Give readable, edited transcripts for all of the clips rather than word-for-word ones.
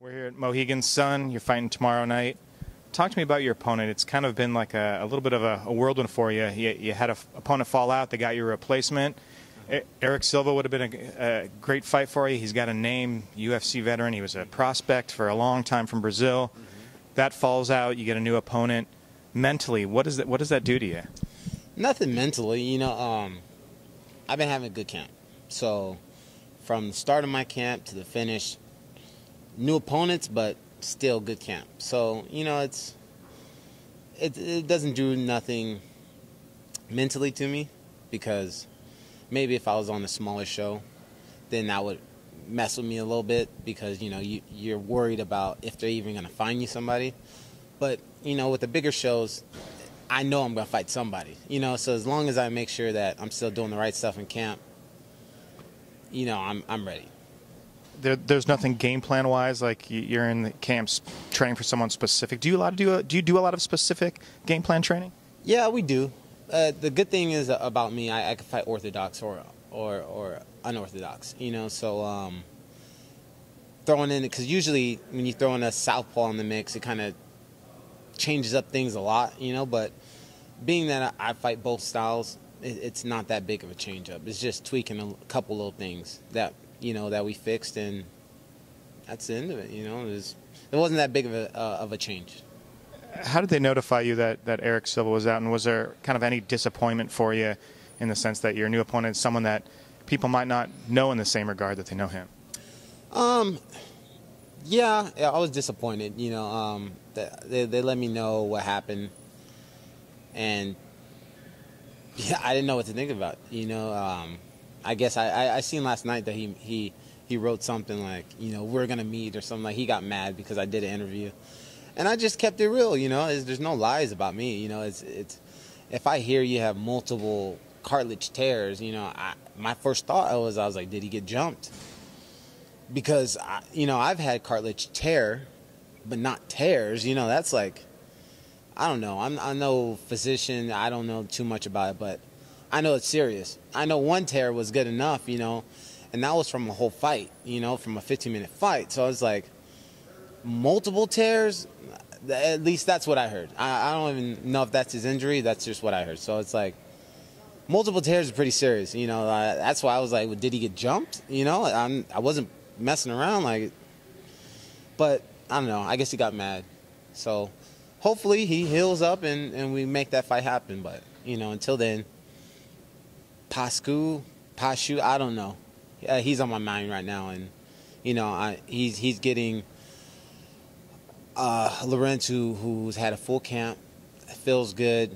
We're here at Mohegan's Sun. You're fighting tomorrow night. Talk to me about your opponent. It's kind of been like a little bit of a whirlwind for you. You had an opponent fall out. They got your replacement. Erik Silva would have been a great fight for you. He's got a name, UFC veteran. He was a prospect for a long time from Brazil. That falls out. You get a new opponent. Mentally, what does that do to you? Nothing mentally. I've been having a good camp. So from the start of my camp to the finish, new opponents, but still good camp. So, it doesn't do nothing mentally to me, because maybe if I was on a smaller show, then that would mess with me a little bit, because, you're worried about if they're even going to find you somebody. But, with the bigger shows, I know I'm going to fight somebody, so as long as I make sure that I'm still doing the right stuff in camp, I'm ready. There's nothing game plan wise, like you're in the camps training for someone specific. Do you do a lot of specific game plan training? Yeah, we do. The good thing is about me, I can fight orthodox or unorthodox. So throwing in, because usually when you throw in a southpaw in the mix, it kind of changes up things a lot. But being that I fight both styles, it's not that big of a change up. It's just tweaking a couple little things that that we fixed, and that's the end of it. It wasn't that big of a change. How did they notify you that Erik Silva was out, and was there kind of any disappointment for you in the sense that your new opponent is someone that people might not know in the same regard that they know him? Yeah, I was disappointed. They let me know what happened, and yeah, I didn't know what to think about. I guess I seen last night that he wrote something like, we're gonna meet or something. Like, he got mad because I did an interview, and I just kept it real. There's no lies about me. It's if I hear you have multiple cartilage tears, my first thought was like, did he get jumped? Because I've had cartilage tear, but not tears. That's like, I don't know. I'm no physician. I don't know too much about it, but I know it's serious. I know one tear was good enough, and that was from a whole fight, from a 15-minute fight. So I was like, multiple tears? At least that's what I heard. I don't even know if that's his injury. That's just what I heard. So it's like, multiple tears is pretty serious. That's why I was like, well, did he get jumped? I wasn't messing around, but I don't know. I guess he got mad. So hopefully he heals up and we make that fight happen. But, until then, Pascu, I don't know. He's on my mind right now, and he's getting Lorenz, who's had a full camp, feels good.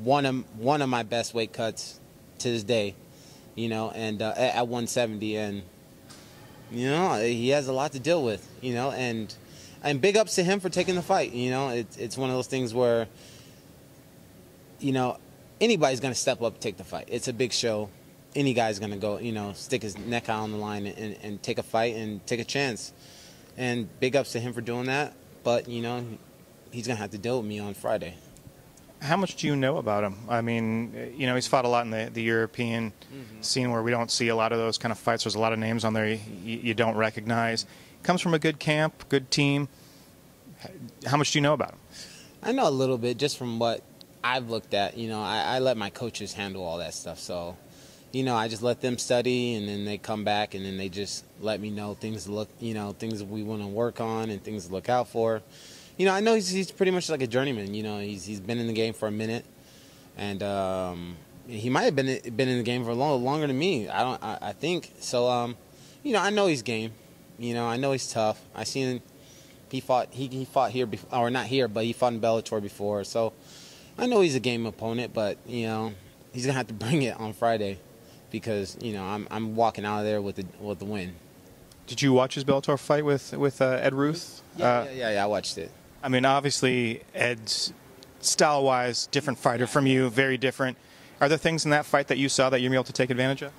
One of my best weight cuts to this day, and at 170, and he has a lot to deal with, and big ups to him for taking the fight. It's one of those things where anybody's going to step up and take the fight. It's a big show. Any guy's going to go, stick his neck out on the line and take a fight and take a chance. And big ups to him for doing that. But, he's going to have to deal with me on Friday. How much do you know about him? I mean, he's fought a lot in the European scene where we don't see a lot of those kind of fights. There's a lot of names on there you don't recognize. Comes from a good camp, good team. How much do you know about him? I know a little bit just from what I've looked at. I let my coaches handle all that stuff. So, I just let them study, and then they come back, and then they just let me know things things we want to work on and things to look out for. I know he's pretty much like a journeyman. He's been in the game for a minute, and he might have been in the game for longer than me. I think so. I know he's game. I know he's tough. I seen him. He fought here before, or not here, but he fought in Bellator before. So I know he's a game opponent, but he's gonna have to bring it on Friday, because I'm walking out of there with the win. Did you watch his Bellator fight with Ed Ruths? Yeah, I watched it. I mean, obviously, Ed's style-wise, different fighter from you, very different. Are there things in that fight that you saw that you're able to take advantage of?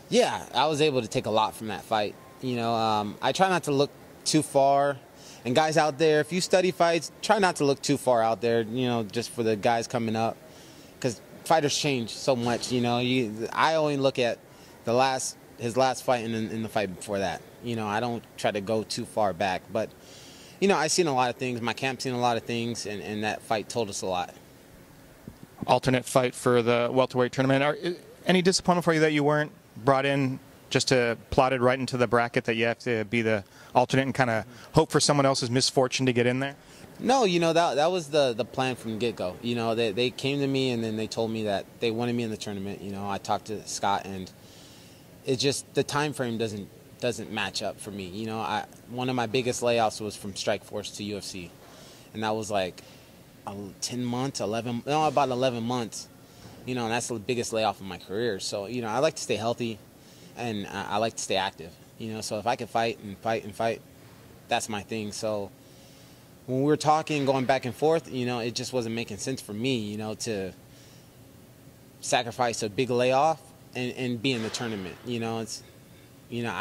Yeah, I was able to take a lot from that fight. I try not to look too far. And guys out there, if you study fights, try not to look too far out there, just for the guys coming up. Because fighters change so much, I only look at his last fight and the fight before that. You know, I don't try to go too far back. But, you know, I've seen a lot of things. My camp's seen a lot of things, and that fight told us a lot. Alternate fight for the welterweight tournament. Any disappointment for you that you weren't brought in just to plot it right into the bracket, that you have to be the alternate and kind of hope for someone else's misfortune to get in there? No, you know, that was the plan from the get-go. You know, they came to me and then they told me that they wanted me in the tournament. You know, I talked to Scott, and it just, the time frame doesn't match up for me. You know, one of my biggest layoffs was from Strikeforce to UFC, and that was like 10 months, about 11 months. You know, and that's the biggest layoff of my career. So, you know, I like to stay healthy, and I like to stay active. You know, so if I can fight and fight and fight, that's my thing. So when we were talking, going back and forth, you know, it just wasn't making sense for me, you know, to sacrifice a big layoff and be in the tournament. You know, it's, you know,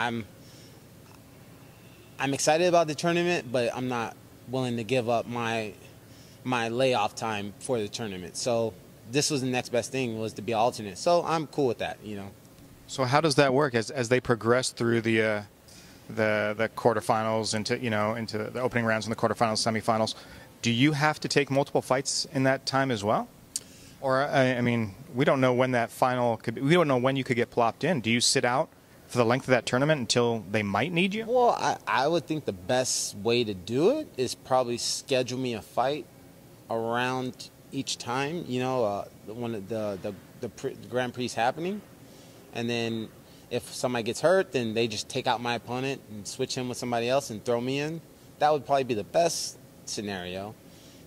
I'm excited about the tournament, but I'm not willing to give up my layoff time for the tournament. So this was the next best thing, was to be an alternate. So I'm cool with that, you know. So how does that work as they progress through the quarterfinals into the opening rounds and the quarterfinals, semifinals? Do you have to take multiple fights in that time as well? Or I mean, we don't know when that final could be. We don't know when you could get plopped in. Do you sit out for the length of that tournament until they might need you? Well, I would think the best way to do it is probably schedule me a fight around each time, you know, when the Grand Prix is happening. And then if somebody gets hurt, then they just take out my opponent and switch him with somebody else and throw me in. That would probably be the best scenario.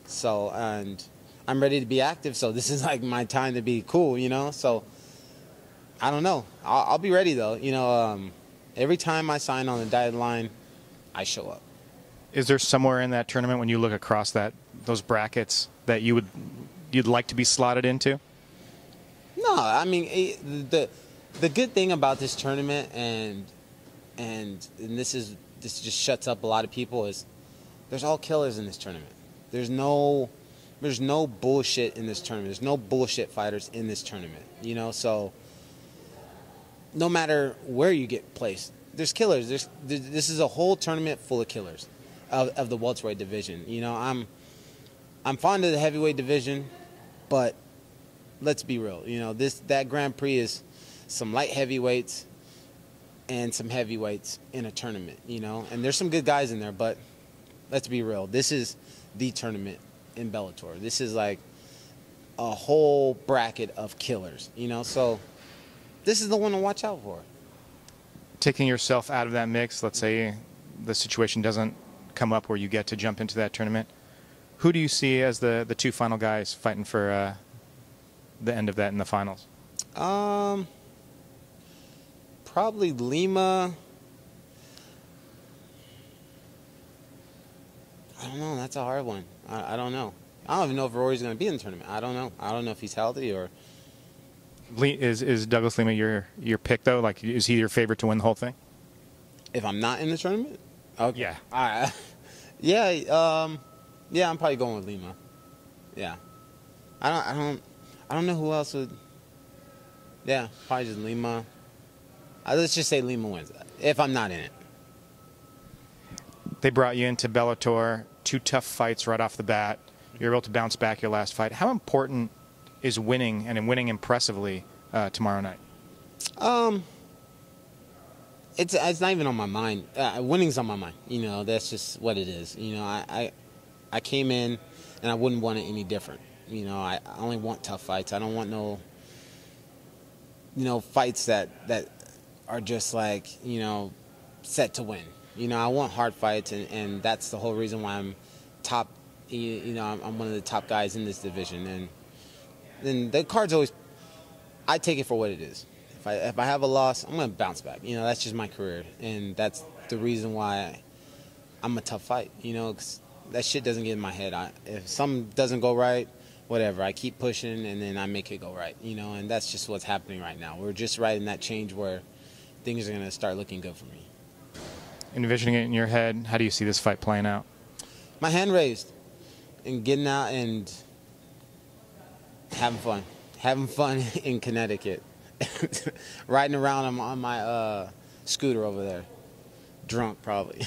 So, and I'm ready to be active, so this is like my time to be cool, you know? So, I don't know. I'll be ready, though. You know, every time I sign on the dotted line, I show up. Is there somewhere in that tournament, when you look across those brackets, that you'd like to be slotted into? No, I mean, the good thing about this tournament, and this just shuts up a lot of people, is there's all killers in this tournament. There's no bullshit in this tournament. There's no bullshit fighters in this tournament. You know, so no matter where you get placed, there's killers. This is a whole tournament full of killers of the welterweight division. You know, I'm fond of the heavyweight division, but let's be real. You know, that Grand Prix is some light heavyweights and some heavyweights in a tournament, you know. And there's some good guys in there, but let's be real. This is the tournament in Bellator. This is like a whole bracket of killers, you know. So this is the one to watch out for. Taking yourself out of that mix, let's say the situation doesn't come up where you get to jump into that tournament, who do you see as the two final guys fighting for the end of that in the finals? Probably Lima. I don't know. That's a hard one. I don't know. I don't even know if Rory's going to be in the tournament. I don't know. I don't know if he's healthy or. Is Douglas Lima your pick, though? Like, is he your favorite to win the whole thing? If I'm not in the tournament? Okay. Yeah. All right. Yeah. Yeah. I'm probably going with Lima. Yeah. I don't know who else would. Yeah. Probably just Lima. Let's just say Lima wins that, if I'm not in it. They brought you into Bellator, 2 tough fights right off the bat. You're able to bounce back your last fight. How important is winning, and winning impressively, tomorrow night? It's not even on my mind. Winning's on my mind. You know, that's just what it is. You know, I came in, and I wouldn't want it any different. You know, I only want tough fights. I don't want no, you know, fights that are just like, you know, set to win. You know, I want hard fights, and that's the whole reason why I'm top. You know, I'm one of the top guys in this division, and then the card's always. I take it for what it is. If I have a loss, I'm gonna bounce back. You know, that's just my career, and that's the reason why I'm a tough fight. You know, 'cause that shit doesn't get in my head. If something doesn't go right, whatever, I keep pushing, and then I make it go right. You know, and that's just what's happening right now. We're just right in that change where things are gonna start looking good for me. Envisioning it in your head, how do you see this fight playing out? My hand raised, and getting out and having fun in Connecticut, riding around on my scooter over there. Drunk, probably.